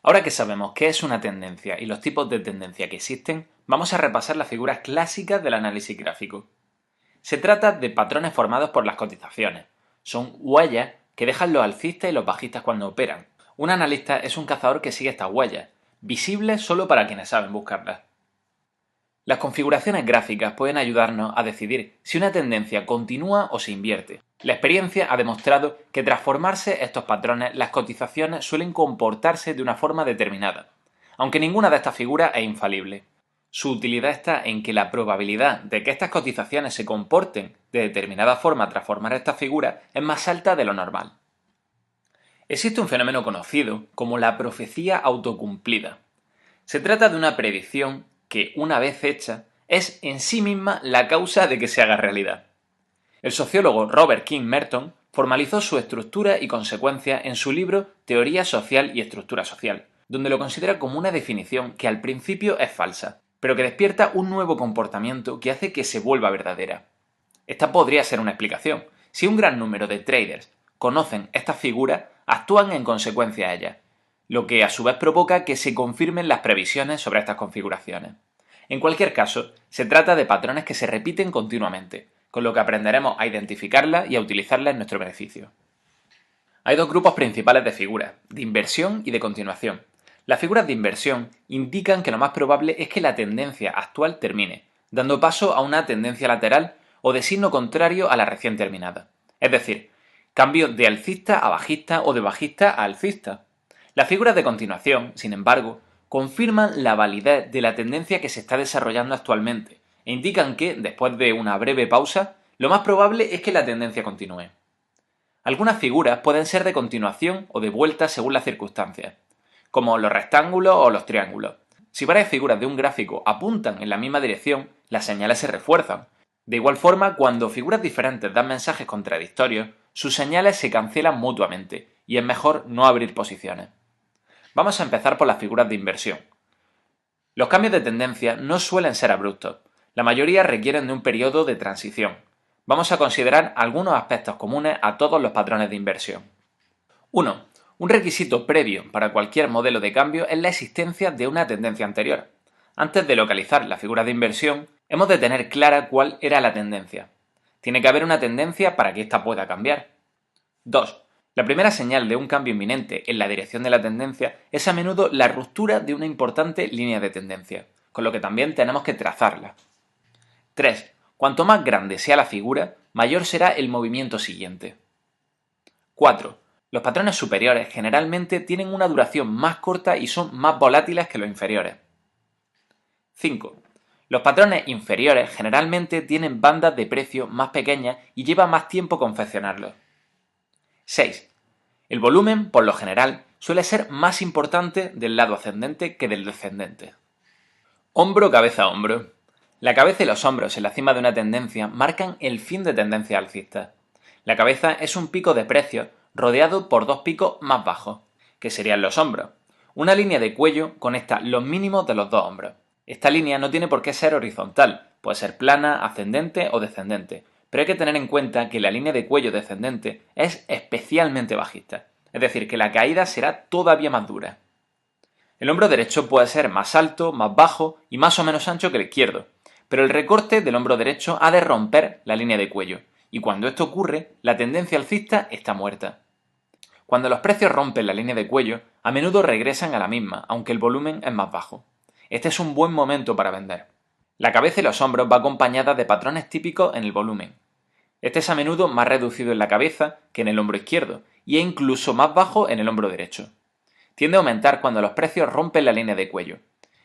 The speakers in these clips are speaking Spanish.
Ahora que sabemos qué es una tendencia y los tipos de tendencia que existen, vamos a repasar las figuras clásicas del análisis gráfico. Se trata de patrones formados por las cotizaciones. Son huellas que dejan los alcistas y los bajistas cuando operan. Un analista es un cazador que sigue estas huellas, visibles solo para quienes saben buscarlas. Las configuraciones gráficas pueden ayudarnos a decidir si una tendencia continúa o se invierte. La experiencia ha demostrado que tras formarse estos patrones, las cotizaciones suelen comportarse de una forma determinada, aunque ninguna de estas figuras es infalible. Su utilidad está en que la probabilidad de que estas cotizaciones se comporten de determinada forma tras formar estas figuras es más alta de lo normal. Existe un fenómeno conocido como la profecía autocumplida. Se trata de una predicción que, una vez hecha, es en sí misma la causa de que se haga realidad. El sociólogo Robert King Merton formalizó su estructura y consecuencias en su libro Teoría social y estructura social, donde lo considera como una definición que al principio es falsa, pero que despierta un nuevo comportamiento que hace que se vuelva verdadera. Esta podría ser una explicación. Si un gran número de traders conocen estas figuras, actúan en consecuencia a ellas, lo que a su vez provoca que se confirmen las previsiones sobre estas configuraciones. En cualquier caso, se trata de patrones que se repiten continuamente, con lo que aprenderemos a identificarlas y a utilizarlas en nuestro beneficio. Hay dos grupos principales de figuras, de inversión y de continuación. Las figuras de inversión indican que lo más probable es que la tendencia actual termine, dando paso a una tendencia lateral o de signo contrario a la recién terminada. Es decir, cambio de alcista a bajista o de bajista a alcista. Las figuras de continuación, sin embargo, confirman la validez de la tendencia que se está desarrollando actualmente e indican que, después de una breve pausa, lo más probable es que la tendencia continúe. Algunas figuras pueden ser de continuación o de vuelta según las circunstancias, como los rectángulos o los triángulos. Si varias figuras de un gráfico apuntan en la misma dirección, las señales se refuerzan. De igual forma, cuando figuras diferentes dan mensajes contradictorios, sus señales se cancelan mutuamente y es mejor no abrir posiciones. Vamos a empezar por las figuras de inversión. Los cambios de tendencia no suelen ser abruptos. La mayoría requieren de un periodo de transición. Vamos a considerar algunos aspectos comunes a todos los patrones de inversión. 1. Un requisito previo para cualquier modelo de cambio es la existencia de una tendencia anterior. Antes de localizar la figura de inversión, hemos de tener clara cuál era la tendencia. Tiene que haber una tendencia para que ésta pueda cambiar. 2. La primera señal de un cambio inminente en la dirección de la tendencia es a menudo la ruptura de una importante línea de tendencia, con lo que también tenemos que trazarla. 3. Cuanto más grande sea la figura, mayor será el movimiento siguiente. 4. Los patrones superiores generalmente tienen una duración más corta y son más volátiles que los inferiores. 5. Los patrones inferiores generalmente tienen bandas de precio más pequeñas y lleva más tiempo confeccionarlos. 6. El volumen, por lo general, suele ser más importante del lado ascendente que del descendente. Hombro, cabeza, hombro. La cabeza y los hombros en la cima de una tendencia marcan el fin de tendencia alcista. La cabeza es un pico de precios rodeado por dos picos más bajos, que serían los hombros. Una línea de cuello conecta los mínimos de los dos hombros. Esta línea no tiene por qué ser horizontal, puede ser plana, ascendente o descendente, pero hay que tener en cuenta que la línea de cuello descendente es especialmente bajista, es decir, que la caída será todavía más dura. El hombro derecho puede ser más alto, más bajo y más o menos ancho que el izquierdo, pero el recorte del hombro derecho ha de romper la línea de cuello, y cuando esto ocurre, la tendencia alcista está muerta. Cuando los precios rompen la línea de cuello, a menudo regresan a la misma, aunque el volumen es más bajo. Este es un buen momento para vender. La cabeza y los hombros va acompañada de patrones típicos en el volumen. Este es a menudo más reducido en la cabeza que en el hombro izquierdo, y es incluso más bajo en el hombro derecho. Tiende a aumentar cuando los precios rompen la línea de cuello.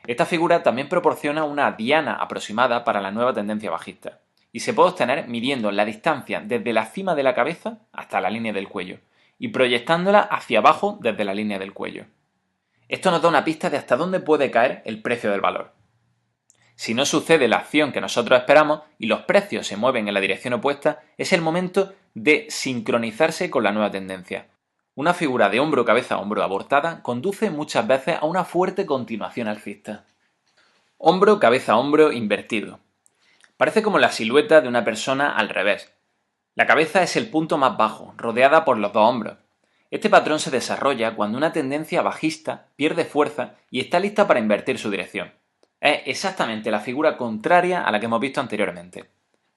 Esta figura también proporciona una diana aproximada para la nueva tendencia bajista, y se puede obtener midiendo la distancia desde la cima de la cabeza hasta la línea del cuello, y proyectándola hacia abajo desde la línea del cuello. Esto nos da una pista de hasta dónde puede caer el precio del valor. Si no sucede la acción que nosotros esperamos y los precios se mueven en la dirección opuesta, es el momento de sincronizarse con la nueva tendencia. Una figura de hombro, cabeza, hombro abortada conduce muchas veces a una fuerte continuación alcista. Hombro, cabeza, hombro invertido. Parece como la silueta de una persona al revés. La cabeza es el punto más bajo, rodeada por los dos hombros. Este patrón se desarrolla cuando una tendencia bajista pierde fuerza y está lista para invertir su dirección. Es exactamente la figura contraria a la que hemos visto anteriormente.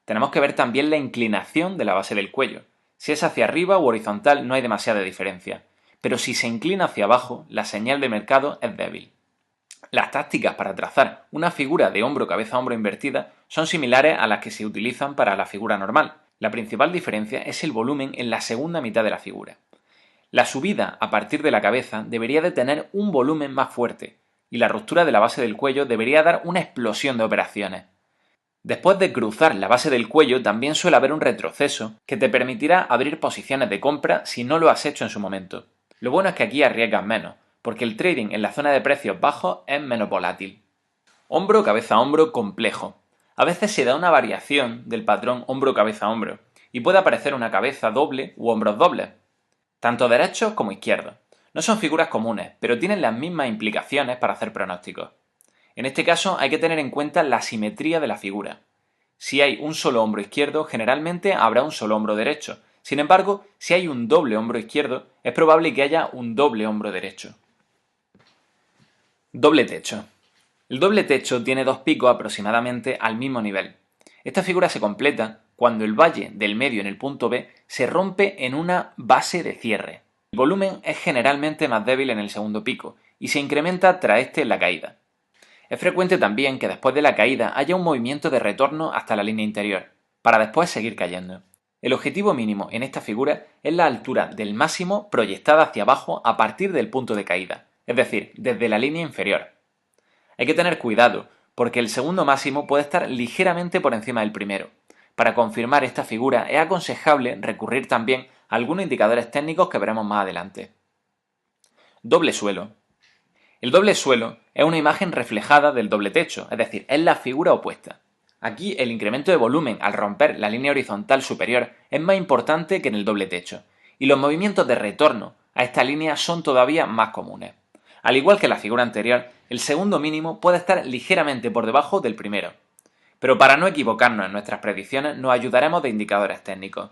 Tenemos que ver también la inclinación de la base del cuello. Si es hacia arriba u horizontal no hay demasiada diferencia, pero si se inclina hacia abajo, la señal de mercado es débil. Las tácticas para trazar una figura de hombro-cabeza-hombro invertida son similares a las que se utilizan para la figura normal. La principal diferencia es el volumen en la segunda mitad de la figura. La subida a partir de la cabeza debería de tener un volumen más fuerte, y la ruptura de la base del cuello debería dar una explosión de operaciones. Después de cruzar la base del cuello también suele haber un retroceso que te permitirá abrir posiciones de compra si no lo has hecho en su momento. Lo bueno es que aquí arriesgas menos, porque el trading en la zona de precios bajos es menos volátil. Hombro, cabeza, hombro complejo. A veces se da una variación del patrón hombro, cabeza, hombro, y puede aparecer una cabeza doble u hombros dobles, tanto derechos como izquierdos. No son figuras comunes, pero tienen las mismas implicaciones para hacer pronósticos. En este caso hay que tener en cuenta la simetría de la figura. Si hay un solo hombro izquierdo, generalmente habrá un solo hombro derecho. Sin embargo, si hay un doble hombro izquierdo, es probable que haya un doble hombro derecho. Doble techo. El doble techo tiene dos picos aproximadamente al mismo nivel. Esta figura se completa cuando el valle del medio en el punto B se rompe en una base de cierre. El volumen es generalmente más débil en el segundo pico y se incrementa tras este en la caída. Es frecuente también que después de la caída haya un movimiento de retorno hasta la línea interior, para después seguir cayendo. El objetivo mínimo en esta figura es la altura del máximo proyectada hacia abajo a partir del punto de caída, es decir, desde la línea inferior. Hay que tener cuidado, porque el segundo máximo puede estar ligeramente por encima del primero. Para confirmar esta figura es aconsejable recurrir también a algunos indicadores técnicos que veremos más adelante. Doble suelo. El doble suelo es una imagen reflejada del doble techo, es decir, es la figura opuesta. Aquí el incremento de volumen al romper la línea horizontal superior es más importante que en el doble techo, y los movimientos de retorno a esta línea son todavía más comunes. Al igual que la figura anterior, el segundo mínimo puede estar ligeramente por debajo del primero. Pero para no equivocarnos en nuestras predicciones nos ayudaremos de indicadores técnicos.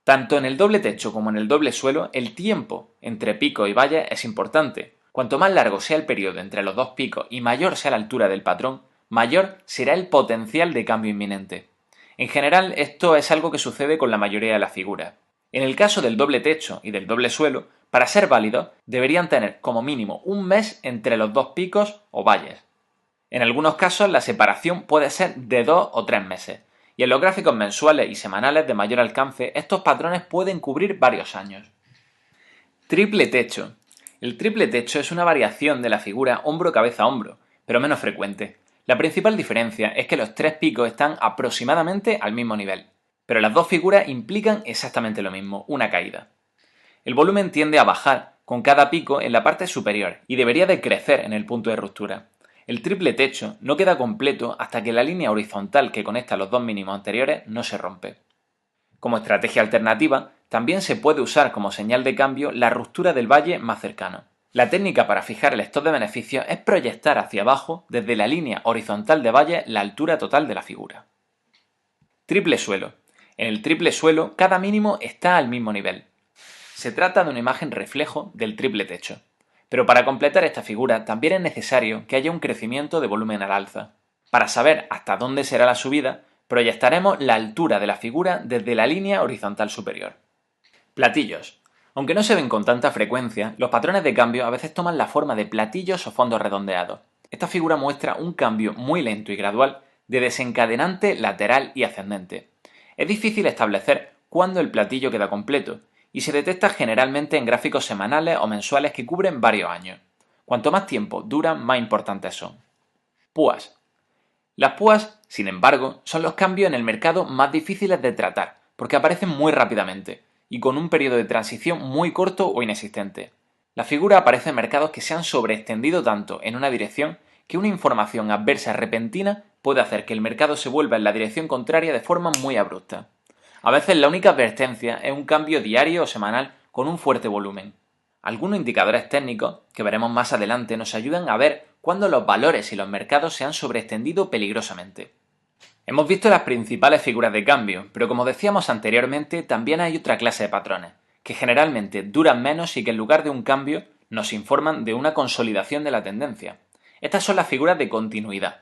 Tanto en el doble techo como en el doble suelo, el tiempo entre pico y valle es importante. Cuanto más largo sea el periodo entre los dos picos y mayor sea la altura del patrón, mayor será el potencial de cambio inminente. En general, esto es algo que sucede con la mayoría de las figuras. En el caso del doble techo y del doble suelo, para ser válidos, deberían tener como mínimo un mes entre los dos picos o valles. En algunos casos, la separación puede ser de 2 o 3 meses, y en los gráficos mensuales y semanales de mayor alcance, estos patrones pueden cubrir varios años. Triple techo. El triple techo es una variación de la figura hombro-cabeza-hombro, pero menos frecuente. La principal diferencia es que los tres picos están aproximadamente al mismo nivel, pero las dos figuras implican exactamente lo mismo, una caída. El volumen tiende a bajar con cada pico en la parte superior y debería de crecer en el punto de ruptura. El triple techo no queda completo hasta que la línea horizontal que conecta los dos mínimos anteriores no se rompe. Como estrategia alternativa, también se puede usar como señal de cambio la ruptura del valle más cercano. La técnica para fijar el stop de beneficios es proyectar hacia abajo desde la línea horizontal de valle la altura total de la figura. Triple suelo. En el triple suelo, cada mínimo está al mismo nivel. Se trata de una imagen reflejo del triple techo. Pero para completar esta figura también es necesario que haya un crecimiento de volumen al alza. Para saber hasta dónde será la subida, proyectaremos la altura de la figura desde la línea horizontal superior. Platillos. Aunque no se ven con tanta frecuencia, los patrones de cambio a veces toman la forma de platillos o fondos redondeados. Esta figura muestra un cambio muy lento y gradual de desencadenante, lateral y ascendente. Es difícil establecer cuándo el platillo queda completo, y se detecta generalmente en gráficos semanales o mensuales que cubren varios años. Cuanto más tiempo duran, más importantes son. Púas. Las púas, sin embargo, son los cambios en el mercado más difíciles de tratar, porque aparecen muy rápidamente, y con un periodo de transición muy corto o inexistente. La figura aparece en mercados que se han sobreextendido tanto en una dirección que una información adversa repentina puede hacer que el mercado se vuelva en la dirección contraria de forma muy abrupta. A veces la única advertencia es un cambio diario o semanal con un fuerte volumen. Algunos indicadores técnicos, que veremos más adelante, nos ayudan a ver cuándo los valores y los mercados se han sobreextendido peligrosamente. Hemos visto las principales figuras de cambio, pero como decíamos anteriormente, también hay otra clase de patrones, que generalmente duran menos y que en lugar de un cambio nos informan de una consolidación de la tendencia. Estas son las figuras de continuidad.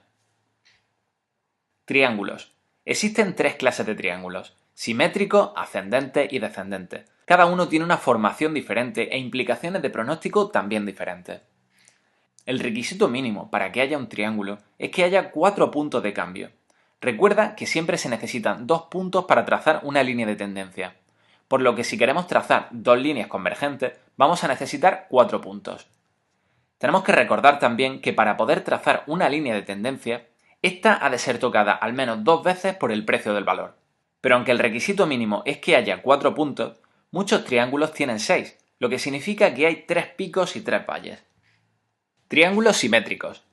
Triángulos. Existen tres clases de triángulos: simétricos, ascendentes y descendentes. Cada uno tiene una formación diferente e implicaciones de pronóstico también diferentes. El requisito mínimo para que haya un triángulo es que haya 4 puntos de cambio. Recuerda que siempre se necesitan 2 puntos para trazar una línea de tendencia, por lo que si queremos trazar dos líneas convergentes vamos a necesitar 4 puntos. Tenemos que recordar también que para poder trazar una línea de tendencia, esta ha de ser tocada al menos 2 veces por el precio del valor. Pero aunque el requisito mínimo es que haya 4 puntos, muchos triángulos tienen 6, lo que significa que hay 3 picos y 3 valles. Triángulos simétricos.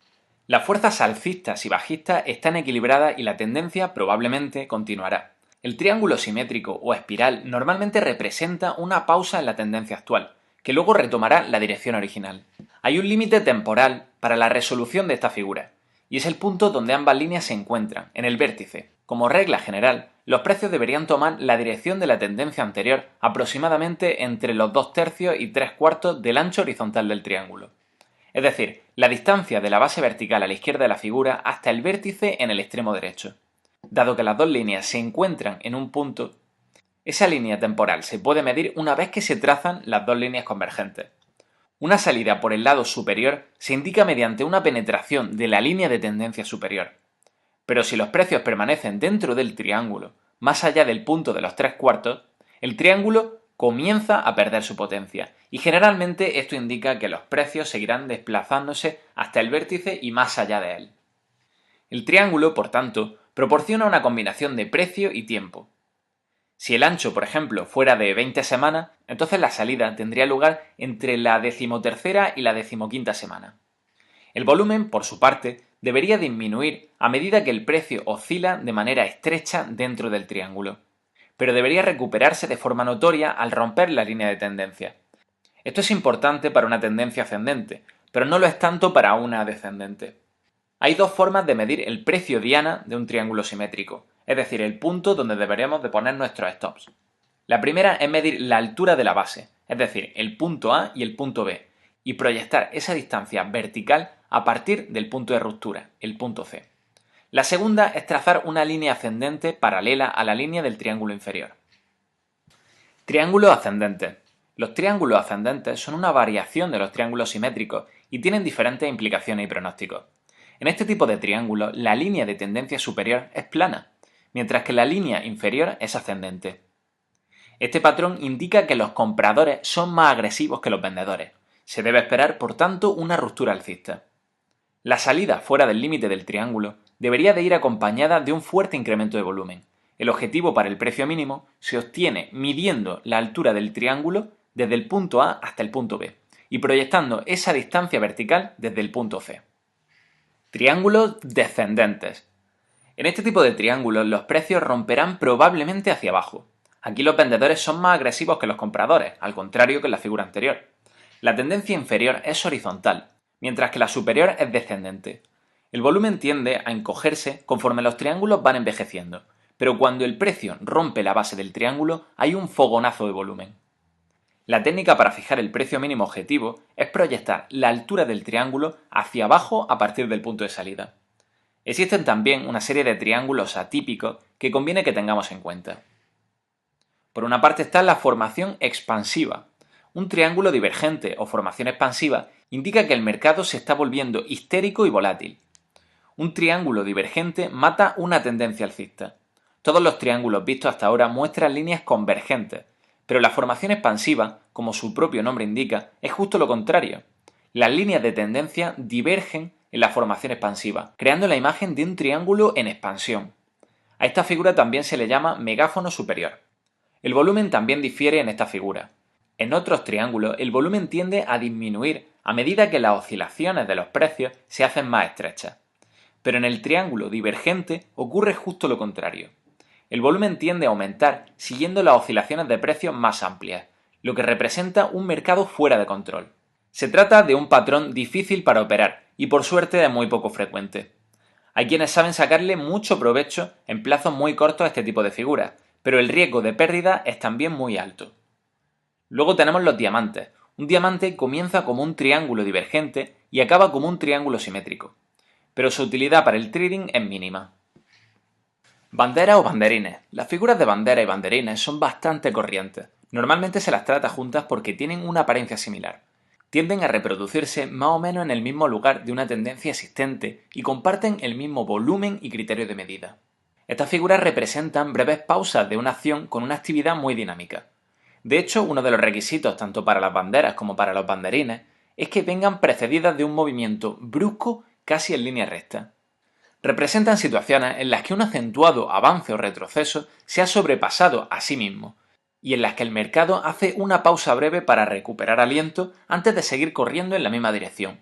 Las fuerzas alcistas y bajistas están equilibradas y la tendencia probablemente continuará. El triángulo simétrico o espiral normalmente representa una pausa en la tendencia actual, que luego retomará la dirección original. Hay un límite temporal para la resolución de esta figura, y es el punto donde ambas líneas se encuentran, en el vértice. Como regla general, los precios deberían tomar la dirección de la tendencia anterior aproximadamente entre los 2/3 y 3/4 del ancho horizontal del triángulo. Es decir, la distancia de la base vertical a la izquierda de la figura hasta el vértice en el extremo derecho. Dado que las dos líneas se encuentran en un punto, esa línea temporal se puede medir una vez que se trazan las dos líneas convergentes. Una salida por el lado superior se indica mediante una penetración de la línea de tendencia superior. Pero si los precios permanecen dentro del triángulo, más allá del punto de los 3/4, el triángulo comienza a perder su potencia, y generalmente esto indica que los precios seguirán desplazándose hasta el vértice y más allá de él. El triángulo, por tanto, proporciona una combinación de precio y tiempo. Si el ancho, por ejemplo, fuera de 20 semanas, entonces la salida tendría lugar entre la 13ª y la 15ª semana. El volumen, por su parte, debería disminuir a medida que el precio oscila de manera estrecha dentro del triángulo, pero debería recuperarse de forma notoria al romper la línea de tendencia. Esto es importante para una tendencia ascendente, pero no lo es tanto para una descendente. Hay dos formas de medir el precio diana de un triángulo simétrico, es decir, el punto donde deberíamos de poner nuestros stops. La primera es medir la altura de la base, es decir, el punto A y el punto B, y proyectar esa distancia vertical a partir del punto de ruptura, el punto C. La segunda es trazar una línea ascendente paralela a la línea del triángulo inferior. Triángulos ascendentes. Los triángulos ascendentes son una variación de los triángulos simétricos y tienen diferentes implicaciones y pronósticos. En este tipo de triángulos, la línea de tendencia superior es plana, mientras que la línea inferior es ascendente. Este patrón indica que los compradores son más agresivos que los vendedores. Se debe esperar, por tanto, una ruptura alcista. La salida fuera del límite del triángulo debería de ir acompañada de un fuerte incremento de volumen. El objetivo para el precio mínimo se obtiene midiendo la altura del triángulo desde el punto A hasta el punto B y proyectando esa distancia vertical desde el punto C. Triángulos descendentes. En este tipo de triángulos los precios romperán probablemente hacia abajo. Aquí los vendedores son más agresivos que los compradores, al contrario que en la figura anterior. La tendencia inferior es horizontal, mientras que la superior es descendente. El volumen tiende a encogerse conforme los triángulos van envejeciendo, pero cuando el precio rompe la base del triángulo hay un fogonazo de volumen. La técnica para fijar el precio mínimo objetivo es proyectar la altura del triángulo hacia abajo a partir del punto de salida. Existen también una serie de triángulos atípicos que conviene que tengamos en cuenta. Por una parte está la formación expansiva. Un triángulo divergente o formación expansiva indica que el mercado se está volviendo histérico y volátil. Un triángulo divergente mata una tendencia alcista. Todos los triángulos vistos hasta ahora muestran líneas convergentes, pero la formación expansiva, como su propio nombre indica, es justo lo contrario. Las líneas de tendencia divergen en la formación expansiva, creando la imagen de un triángulo en expansión. A esta figura también se le llama megáfono superior. El volumen también difiere en esta figura. En otros triángulos, el volumen tiende a disminuir a medida que las oscilaciones de los precios se hacen más estrechas. Pero en el triángulo divergente ocurre justo lo contrario. El volumen tiende a aumentar siguiendo las oscilaciones de precios más amplias, lo que representa un mercado fuera de control. Se trata de un patrón difícil para operar y por suerte es muy poco frecuente. Hay quienes saben sacarle mucho provecho en plazos muy cortos a este tipo de figuras, pero el riesgo de pérdida es también muy alto. Luego tenemos los diamantes. Un diamante comienza como un triángulo divergente y acaba como un triángulo simétrico, pero su utilidad para el trading es mínima. Banderas o banderines. Las figuras de bandera y banderines son bastante corrientes. Normalmente se las trata juntas porque tienen una apariencia similar. Tienden a reproducirse más o menos en el mismo lugar de una tendencia existente y comparten el mismo volumen y criterio de medida. Estas figuras representan breves pausas de una acción con una actividad muy dinámica. De hecho, uno de los requisitos tanto para las banderas como para los banderines es que vengan precedidas de un movimiento brusco casi en línea recta. Representan situaciones en las que un acentuado avance o retroceso se ha sobrepasado a sí mismo, y en las que el mercado hace una pausa breve para recuperar aliento antes de seguir corriendo en la misma dirección.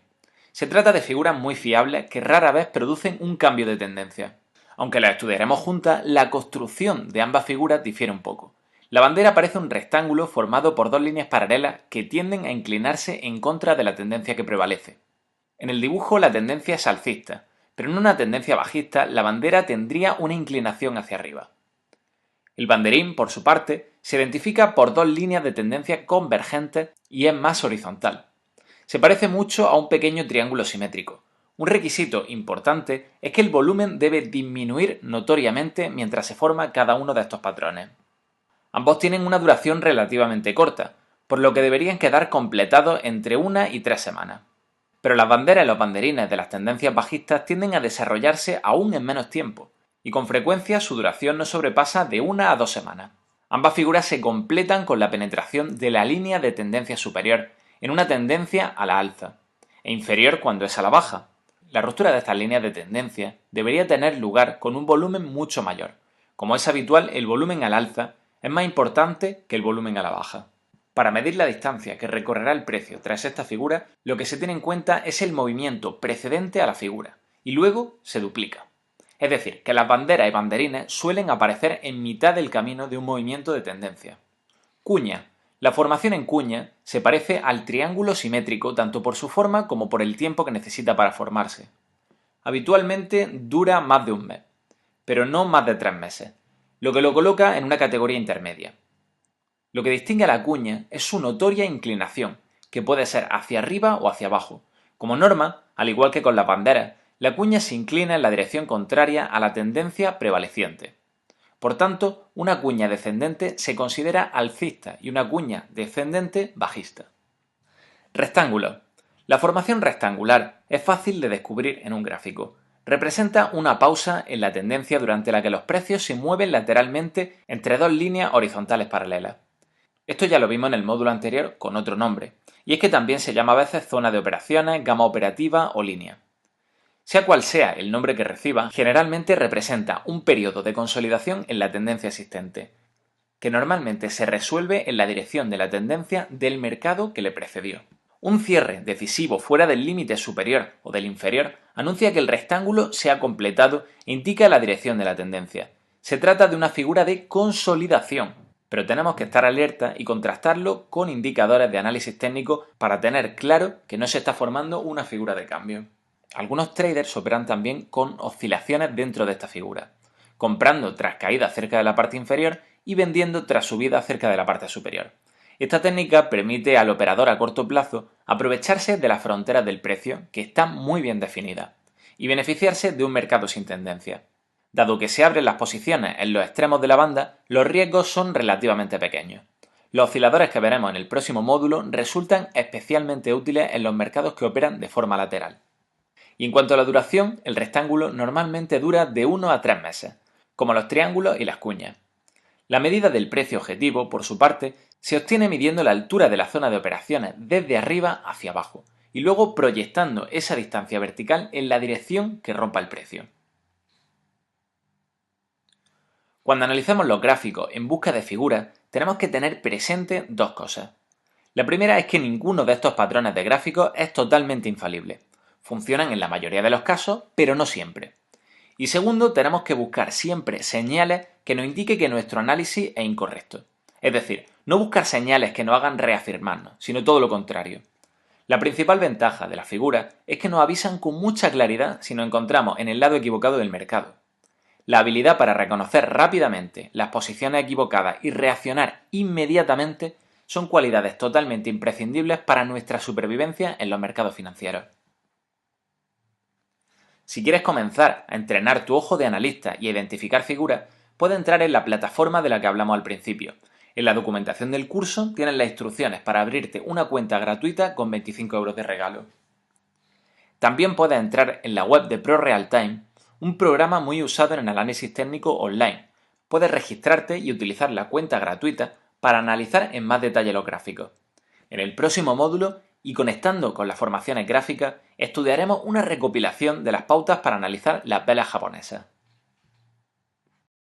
Se trata de figuras muy fiables que rara vez producen un cambio de tendencia. Aunque las estudiaremos juntas, la construcción de ambas figuras difiere un poco. La bandera parece un rectángulo formado por dos líneas paralelas que tienden a inclinarse en contra de la tendencia que prevalece. En el dibujo la tendencia es alcista, pero en una tendencia bajista la bandera tendría una inclinación hacia arriba. El banderín, por su parte, se identifica por dos líneas de tendencia convergentes y es más horizontal. Se parece mucho a un pequeño triángulo simétrico. Un requisito importante es que el volumen debe disminuir notoriamente mientras se forma cada uno de estos patrones. Ambos tienen una duración relativamente corta, por lo que deberían quedar completados entre 1 y 3 semanas. Pero las banderas y los banderines de las tendencias bajistas tienden a desarrollarse aún en menos tiempo, y con frecuencia su duración no sobrepasa de 1 a 2 semanas. Ambas figuras se completan con la penetración de la línea de tendencia superior en una tendencia a la alza, e inferior cuando es a la baja. La ruptura de estas líneas de tendencia debería tener lugar con un volumen mucho mayor. Como es habitual, el volumen al alza es más importante que el volumen a la baja. Para medir la distancia que recorrerá el precio tras esta figura, lo que se tiene en cuenta es el movimiento precedente a la figura, y luego se duplica. Es decir, que las banderas y banderines suelen aparecer en mitad del camino de un movimiento de tendencia. Cuña. La formación en cuña se parece al triángulo simétrico tanto por su forma como por el tiempo que necesita para formarse. Habitualmente dura más de un mes, pero no más de 3 meses, lo que lo coloca en una categoría intermedia. Lo que distingue a la cuña es su notoria inclinación, que puede ser hacia arriba o hacia abajo. Como norma, al igual que con las banderas, la cuña se inclina en la dirección contraria a la tendencia prevaleciente. Por tanto, una cuña descendente se considera alcista y una cuña descendente bajista. Rectángulo. La formación rectangular es fácil de descubrir en un gráfico. Representa una pausa en la tendencia durante la que los precios se mueven lateralmente entre dos líneas horizontales paralelas. Esto ya lo vimos en el módulo anterior con otro nombre, y es que también se llama a veces zona de operaciones, gama operativa o línea. Sea cual sea el nombre que reciba, generalmente representa un periodo de consolidación en la tendencia existente, que normalmente se resuelve en la dirección de la tendencia del mercado que le precedió. Un cierre decisivo fuera del límite superior o del inferior anuncia que el rectángulo se ha completado e indica la dirección de la tendencia. Se trata de una figura de consolidación, pero tenemos que estar alerta y contrastarlo con indicadores de análisis técnico para tener claro que no se está formando una figura de cambio. Algunos traders operan también con oscilaciones dentro de esta figura, comprando tras caída cerca de la parte inferior y vendiendo tras subida cerca de la parte superior. Esta técnica permite al operador a corto plazo aprovecharse de las fronteras del precio, que están muy bien definidas, y beneficiarse de un mercado sin tendencia. Dado que se abren las posiciones en los extremos de la banda, los riesgos son relativamente pequeños. Los osciladores que veremos en el próximo módulo resultan especialmente útiles en los mercados que operan de forma lateral. Y en cuanto a la duración, el rectángulo normalmente dura de 1 a 3 meses, como los triángulos y las cuñas. La medida del precio objetivo, por su parte, se obtiene midiendo la altura de la zona de operaciones desde arriba hacia abajo, y luego proyectando esa distancia vertical en la dirección que rompa el precio. Cuando analizamos los gráficos en busca de figuras, tenemos que tener presente dos cosas. La primera es que ninguno de estos patrones de gráficos es totalmente infalible. Funcionan en la mayoría de los casos, pero no siempre. Y segundo, tenemos que buscar siempre señales que nos indiquen que nuestro análisis es incorrecto. Es decir, no buscar señales que nos hagan reafirmarnos, sino todo lo contrario. La principal ventaja de las figuras es que nos avisan con mucha claridad si nos encontramos en el lado equivocado del mercado. La habilidad para reconocer rápidamente las posiciones equivocadas y reaccionar inmediatamente son cualidades totalmente imprescindibles para nuestra supervivencia en los mercados financieros. Si quieres comenzar a entrenar tu ojo de analista y a identificar figuras, puedes entrar en la plataforma de la que hablamos al principio. En la documentación del curso tienes las instrucciones para abrirte una cuenta gratuita con 25 euros de regalo. También puedes entrar en la web de ProRealTime, un programa muy usado en el análisis técnico online. Puedes registrarte y utilizar la cuenta gratuita para analizar en más detalle los gráficos. En el próximo módulo, y conectando con las formaciones gráficas, estudiaremos una recopilación de las pautas para analizar las velas japonesas.